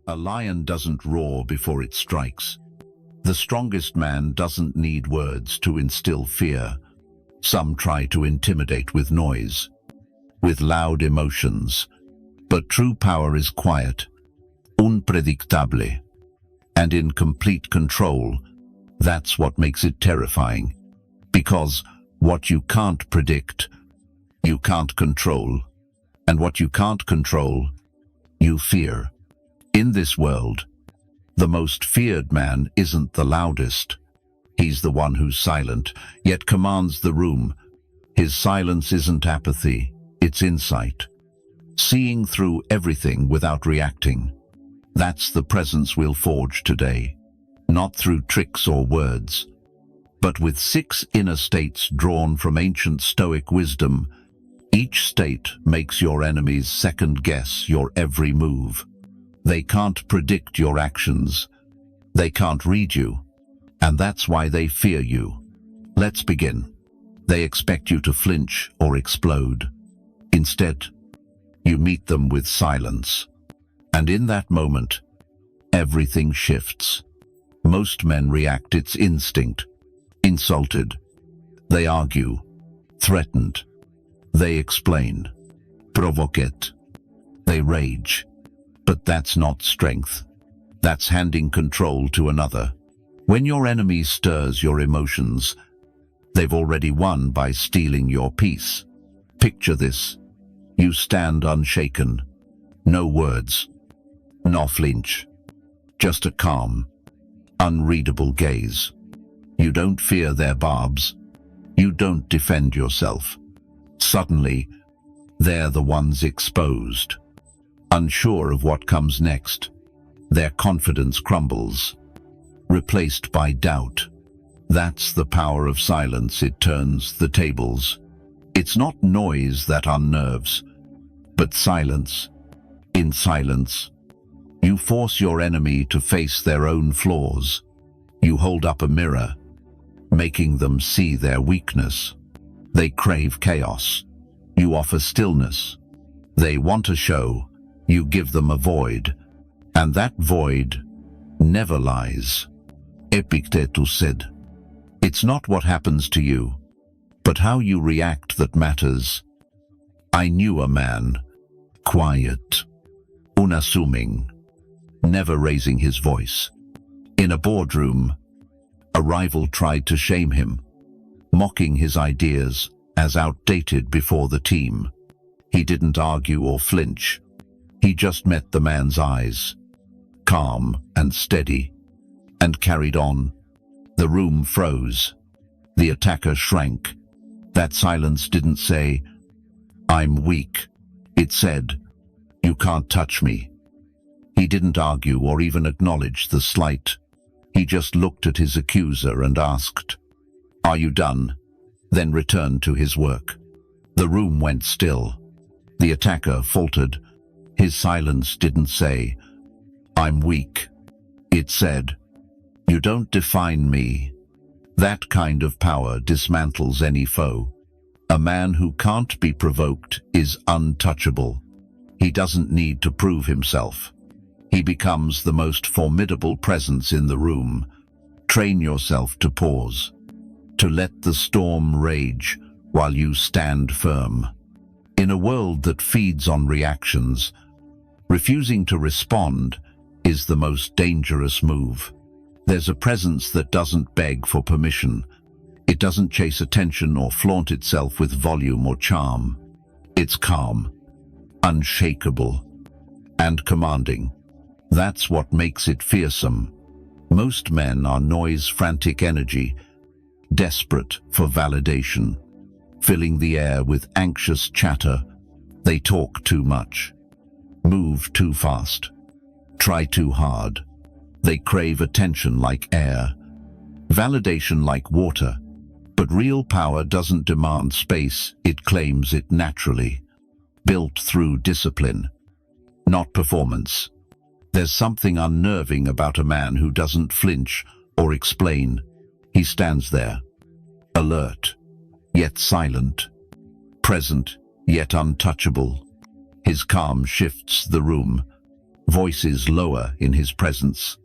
A lion doesn't roar before it strikes. The strongest man doesn't need words to instill fear. Some try to intimidate with noise, with loud emotions. But true power is quiet, unpredictable, and in complete control. That's what makes it terrifying. Because what you can't predict, you can't control. And what you can't control, you fear. In this world, the most feared man isn't the loudest. He's the one who's silent, yet commands the room. His silence isn't apathy, it's insight. Seeing through everything without reacting. That's the presence we'll forge today. Not through tricks or words, but with 6 inner states drawn from ancient Stoic wisdom. Each state makes your enemies second-guess your every move. They can't predict your actions. They can't read you. And that's why they fear you. Let's begin. They expect you to flinch or explode. Instead, you meet them with silence. And in that moment, everything shifts. Most men react, it's instinct. Insulted. They argue. Threatened. They explain. Provocate. They rage. But that's not strength. That's handing control to another. When your enemy stirs your emotions, they've already won by stealing your peace. Picture this. You stand unshaken. No words. No flinch. Just a calm, unreadable gaze. You don't fear their barbs. You don't defend yourself. Suddenly, they're the ones exposed. Unsure of what comes next, their confidence crumbles, replaced by doubt. That's the power of silence. It turns the tables. It's not noise that unnerves, but silence. In silence, you force your enemy to face their own flaws. You hold up a mirror, making them see their weakness. They crave chaos. You offer stillness. They want a show. You give them a void. And that void never lies. Epictetus said, "It's not what happens to you, but how you react that matters." I knew a man, quiet, unassuming, never raising his voice. In a boardroom, a rival tried to shame him, mocking his ideas as outdated before the team. He didn't argue or flinch. He just met the man's eyes, calm and steady, and carried on. The room froze. The attacker shrank. That silence didn't say, "I'm weak." It said, "You can't touch me." He didn't argue or even acknowledge the slight. He just looked at his accuser and asked, "Are you done?" Then returned to his work. The room went still. The attacker faltered. His silence didn't say, "I'm weak." It said, "You don't define me." That kind of power dismantles any foe. A man who can't be provoked is untouchable. He doesn't need to prove himself. He becomes the most formidable presence in the room. Train yourself to pause, to let the storm rage while you stand firm. In a world that feeds on reactions, refusing to respond is the most dangerous move. There's a presence that doesn't beg for permission. It doesn't chase attention or flaunt itself with volume or charm. It's calm, unshakable, and commanding. That's what makes it fearsome. Most men are noise-frantic energy, desperate for validation, filling the air with anxious chatter. They talk too much, move too fast, try too hard. They crave attention like air, validation like water. But real power doesn't demand space, it claims it naturally, built through discipline, not performance. There's something unnerving about a man who doesn't flinch or explain. He stands there, alert, yet silent, present, yet untouchable. His calm shifts the room. Voices lower in his presence.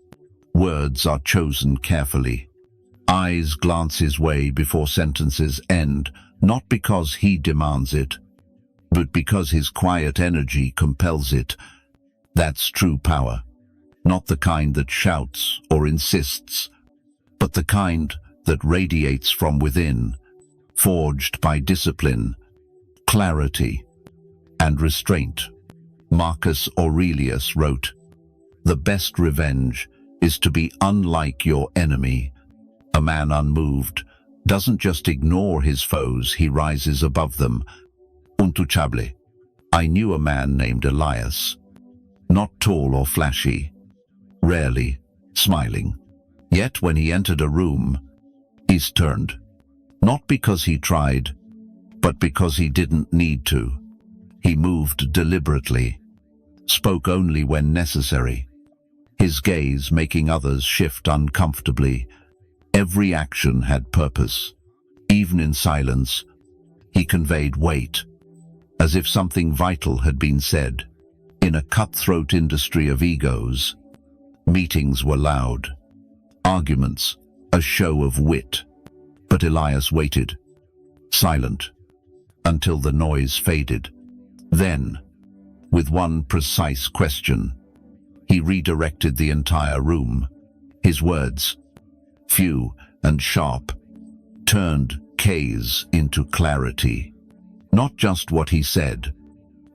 Words are chosen carefully. Eyes glance his way before sentences end, not because he demands it, but because his quiet energy compels it. That's true power. Not the kind that shouts or insists, but the kind that radiates from within, forged by discipline, clarity, and restraint. Marcus Aurelius wrote, "The best revenge is to be unlike your enemy." A man unmoved doesn't just ignore his foes, he rises above them. Untouchable. I knew a man named Elias. Not tall or flashy, rarely smiling. Yet when he entered a room, he's turned. Not because he tried, but because he didn't need to. He moved deliberately, spoke only when necessary, his gaze making others shift uncomfortably. Every action had purpose. Even in silence, he conveyed weight, as if something vital had been said. In a cutthroat industry of egos, meetings were loud, arguments a show of wit. But Elias waited, silent, until the noise faded. Then, with one precise question, he redirected the entire room. His words, few and sharp, turned chaos into clarity. Not just what he said,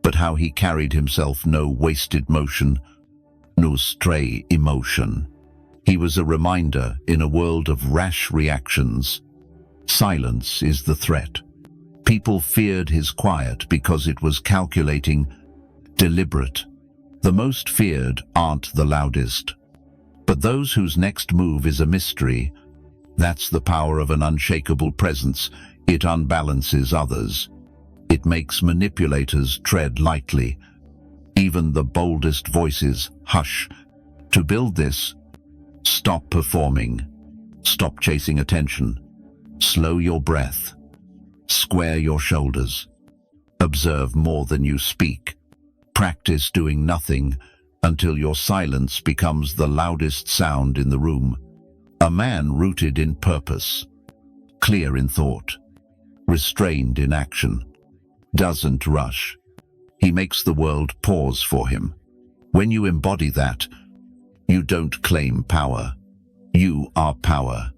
but how he carried himself. No wasted motion, no stray emotion. He was a reminder in a world of rash reactions. Silence is the threat. People feared his quiet because it was calculating, deliberate. The most feared aren't the loudest, but those whose next move is a mystery. That's the power of an unshakable presence. It unbalances others. It makes manipulators tread lightly. Even the boldest voices hush. To build this, stop performing. Stop chasing attention. Slow your breath. Square your shoulders. Observe more than you speak. Practice doing nothing until your silence becomes the loudest sound in the room. A man rooted in purpose, clear in thought, restrained in action, doesn't rush. He makes the world pause for him. When you embody that, you don't claim power. You are power.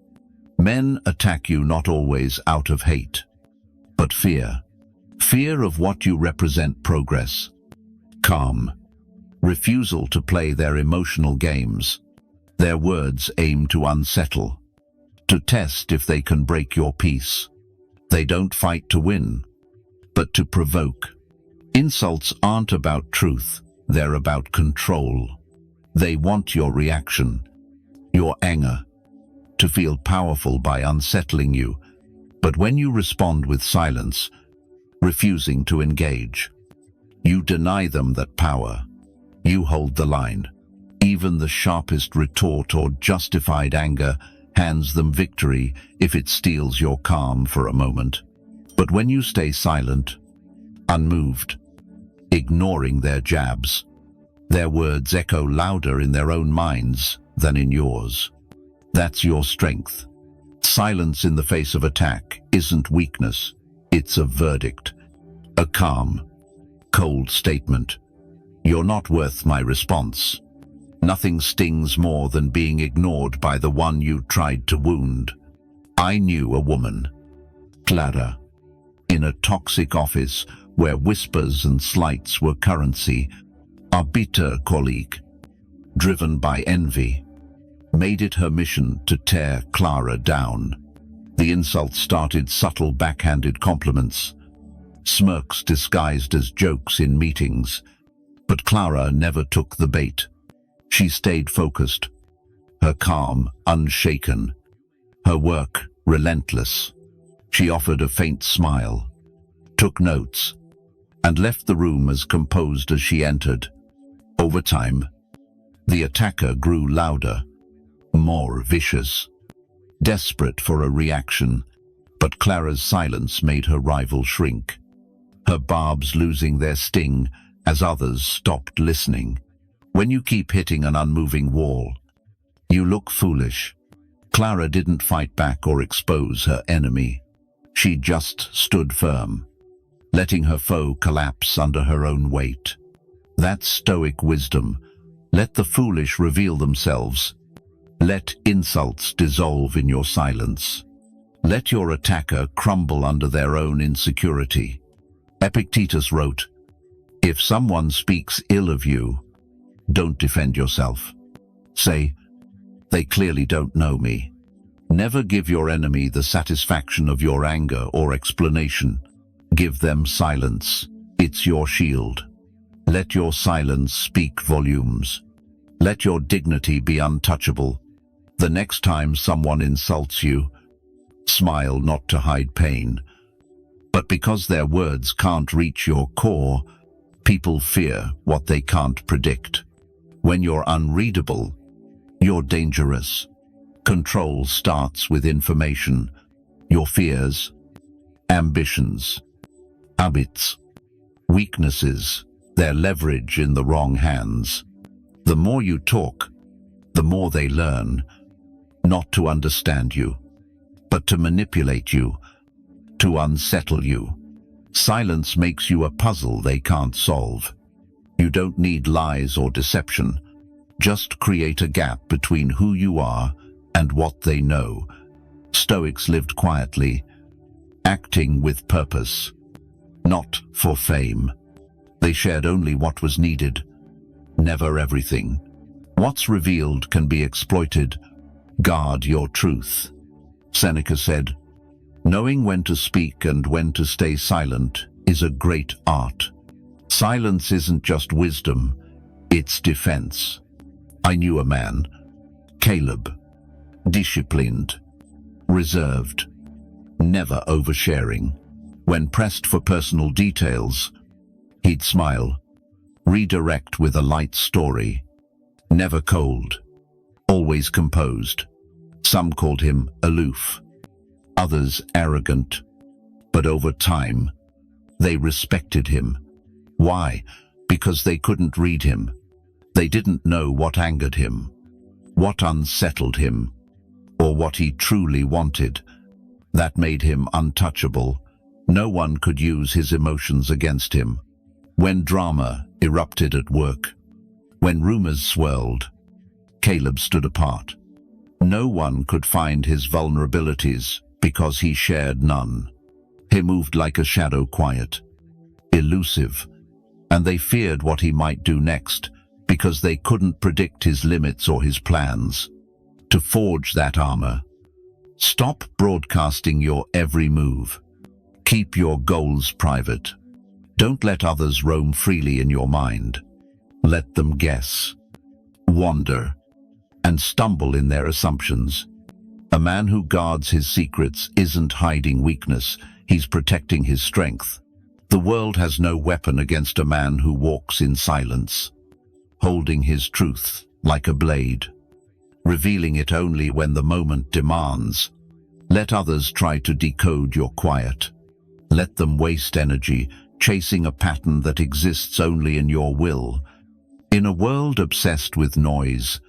Men attack you not always out of hate, but fear. Fear of what you represent. Progress, calm, refusal to play their emotional games. Their words aim to unsettle, to test if they can break your peace. They don't fight to win, but to provoke. Insults aren't about truth, they're about control. They want your reaction, your anger, to feel powerful by unsettling you. But when you respond with silence, refusing to engage, you deny them that power. You hold the line. Even the sharpest retort or justified anger hands them victory if it steals your calm for a moment. But when you stay silent, unmoved, ignoring their jabs, their words echo louder in their own minds than in yours. That's your strength. Silence in the face of attack isn't weakness, it's a verdict. A calm, cold statement. You're not worth my response. Nothing stings more than being ignored by the one you tried to wound. I knew a woman, Clara, in a toxic office where whispers and slights were currency. A bitter colleague, driven by envy, made it her mission to tear Clara down. The insults started subtle backhanded compliments, smirks disguised as jokes in meetings. But Clara never took the bait. She stayed focused, her calm unshaken, her work relentless. She offered a faint smile, took notes, and left the room as composed as she entered. Over time, the attacker grew louder, more vicious, desperate for a reaction, but Clara's silence made her rival shrink, her barbs losing their sting as others stopped listening. When you keep hitting an unmoving wall, you look foolish. Clara didn't fight back or expose her enemy. She just stood firm, letting her foe collapse under her own weight. That's Stoic wisdom. Let the foolish reveal themselves. Let insults dissolve in your silence. Let your attacker crumble under their own insecurity. Epictetus wrote, "If someone speaks ill of you, don't defend yourself. Say, they clearly don't know me." Never give your enemy the satisfaction of your anger or explanation. Give them silence. It's your shield. Let your silence speak volumes. Let your dignity be untouchable. The next time someone insults you, smile not to hide pain, but because their words can't reach your core. People fear what they can't predict. When you're unreadable, you're dangerous. Control starts with information. Your fears, ambitions, habits, weaknesses, their leverage in the wrong hands. The more you talk, the more they learn, not to understand you, but to manipulate you, to unsettle you. Silence makes you a puzzle they can't solve. You don't need lies or deception. Just create a gap between who you are and what they know. Stoics lived quietly, acting with purpose, not for fame. They shared only what was needed, never everything. What's revealed can be exploited. Guard your truth. Seneca said, "Knowing when to speak and when to stay silent is a great art." Silence isn't just wisdom, it's defense. I knew a man, Caleb, disciplined, reserved, never oversharing. When pressed for personal details, he'd smile, redirect with a light story. Never cold, always composed. Some called him aloof, others arrogant, but over time, they respected him. Why? Because they couldn't read him. They didn't know what angered him, what unsettled him, or what he truly wanted. That made him untouchable. No one could use his emotions against him. When drama erupted at work, when rumors swirled, Caleb stood apart. No one could find his vulnerabilities because he shared none. He moved like a shadow, quiet, elusive, and they feared what he might do next because they couldn't predict his limits or his plans. To forge that armor, stop broadcasting your every move. Keep your goals private. Don't let others roam freely in your mind. Let them guess, wander, and stumble in their assumptions. A man who guards his secrets isn't hiding weakness, he's protecting his strength. The world has no weapon against a man who walks in silence, holding his truth like a blade, revealing it only when the moment demands. Let others try to decode your quiet. Let them waste energy chasing a pattern that exists only in your will. In a world obsessed with noise,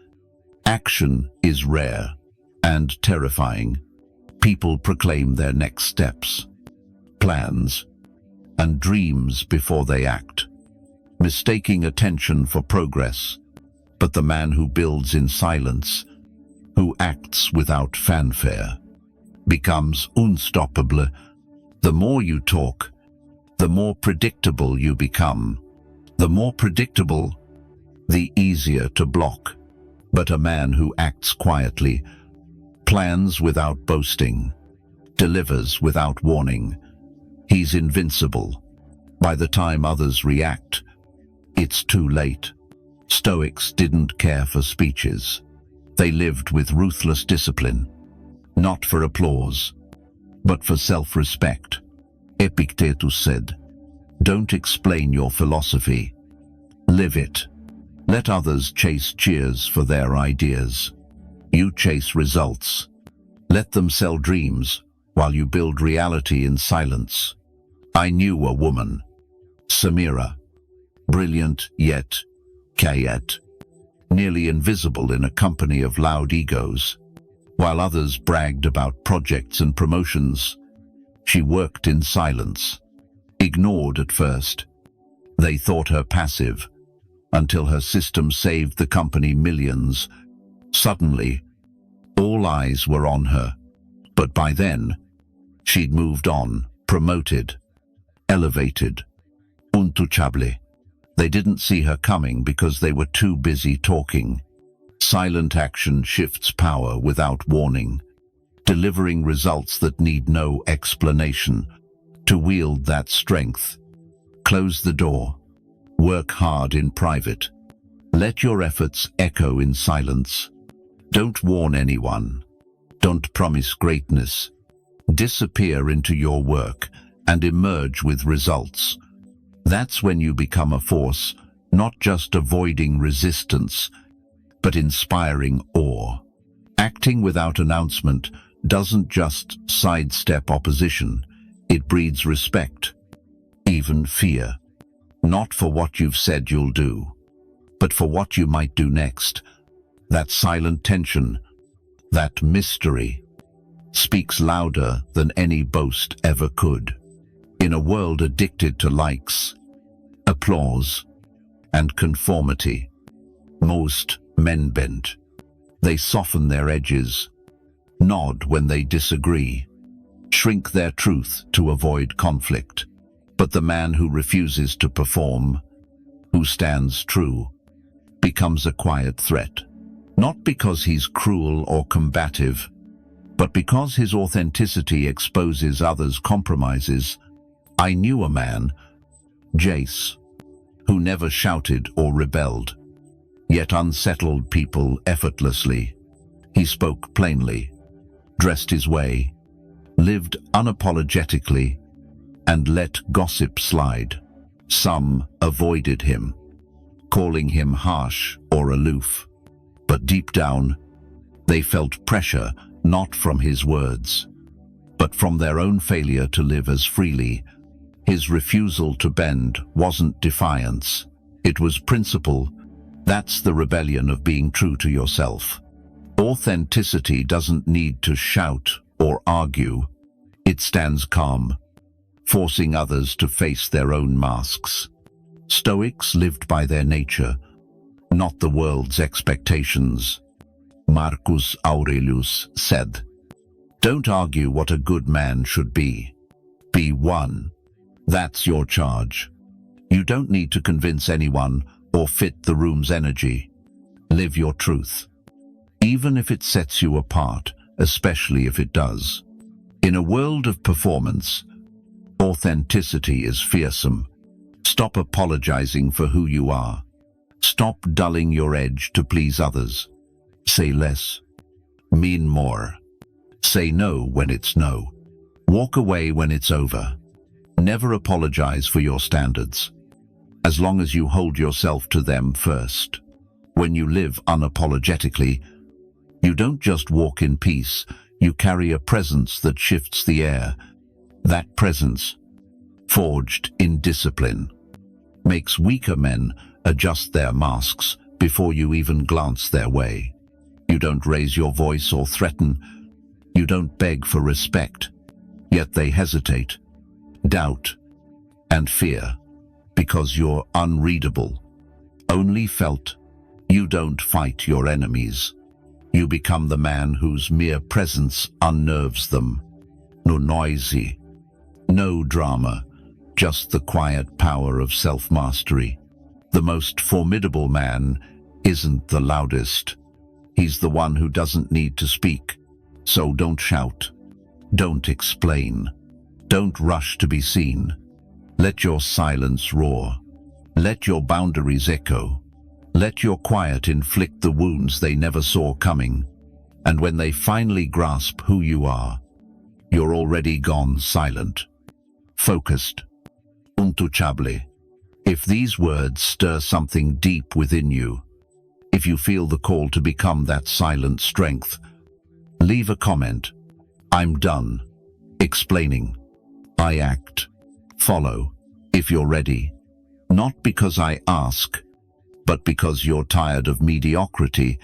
action is rare and terrifying. People proclaim their next steps, plans, and dreams before they act, mistaking attention for progress. But the man who builds in silence, who acts without fanfare, becomes unstoppable. The more you talk, the more predictable you become. The more predictable, the easier to block. But a man who acts quietly, plans without boasting, delivers without warning, he's invincible. By the time others react, it's too late. Stoics didn't care for speeches. They lived with ruthless discipline, not for applause, but for self-respect. Epictetus said, "Don't explain your philosophy. Live it. Let others chase cheers for their ideas. You chase results. Let them sell dreams while you build reality in silence." I knew a woman, Samira, brilliant yet quiet, nearly invisible in a company of loud egos. While others bragged about projects and promotions, she worked in silence, ignored at first. They thought her passive, until her system saved the company millions. Suddenly, all eyes were on her. But by then, she'd moved on, promoted, elevated. Untouchable. They didn't see her coming because they were too busy talking. Silent action shifts power without warning, delivering results that need no explanation. To wield that strength, close the door. Work hard in private. Let your efforts echo in silence. Don't warn anyone. Don't promise greatness. Disappear into your work and emerge with results. That's when you become a force, not just avoiding resistance, but inspiring awe. Acting without announcement doesn't just sidestep opposition, it breeds respect, even fear. Not for what you've said you'll do, but for what you might do next. That silent tension, that mystery, speaks louder than any boast ever could. In a world addicted to likes, applause, and conformity, most men bend. They soften their edges, nod when they disagree, shrink their truth to avoid conflict. But the man who refuses to perform, who stands true, becomes a quiet threat. Not because he's cruel or combative, but because his authenticity exposes others' compromises. I knew a man, Jace, who never shouted or rebelled, yet unsettled people effortlessly. He spoke plainly, dressed his way, lived unapologetically, and let gossip slide. Some avoided him, calling him harsh or aloof. But deep down, they felt pressure not from his words, but from their own failure to live as freely. His refusal to bend wasn't defiance, it was principle. That's the rebellion of being true to yourself. Authenticity doesn't need to shout or argue. It stands calm, forcing others to face their own masks. Stoics lived by their nature, not the world's expectations. Marcus Aurelius said, "Don't argue what a good man should be. Be one. That's your charge. You don't need to convince anyone or fit the room's energy. Live your truth, even if it sets you apart, especially if it does." In a world of performance, authenticity is fearsome. Stop apologizing for who you are. Stop dulling your edge to please others. Say less. Mean more. Say no when it's no. Walk away when it's over. Never apologize for your standards, as long as you hold yourself to them first. When you live unapologetically, you don't just walk in peace, you carry a presence that shifts the air. That presence, forged in discipline, makes weaker men adjust their masks before you even glance their way. You don't raise your voice or threaten. You don't beg for respect. Yet they hesitate, doubt, and fear, because you're unreadable. Only felt. You don't fight your enemies. You become the man whose mere presence unnerves them. No noisy, no drama, just the quiet power of self-mastery. The most formidable man isn't the loudest. He's the one who doesn't need to speak. So don't shout. Don't explain. Don't rush to be seen. Let your silence roar. Let your boundaries echo. Let your quiet inflict the wounds they never saw coming. And when they finally grasp who you are, you're already gone silent, focused, untouchable. If these words stir something deep within you, if you feel the call to become that silent strength, leave a comment. I'm done explaining. I act. Follow, if you're ready. Not because I ask, but because you're tired of mediocrity.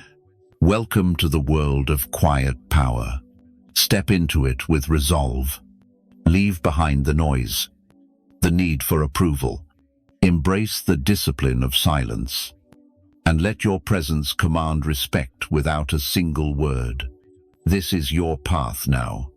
Welcome to the world of quiet power. Step into it with resolve. Leave behind the noise, the need for approval. Embrace the discipline of silence. And let your presence command respect without a single word. This is your path now.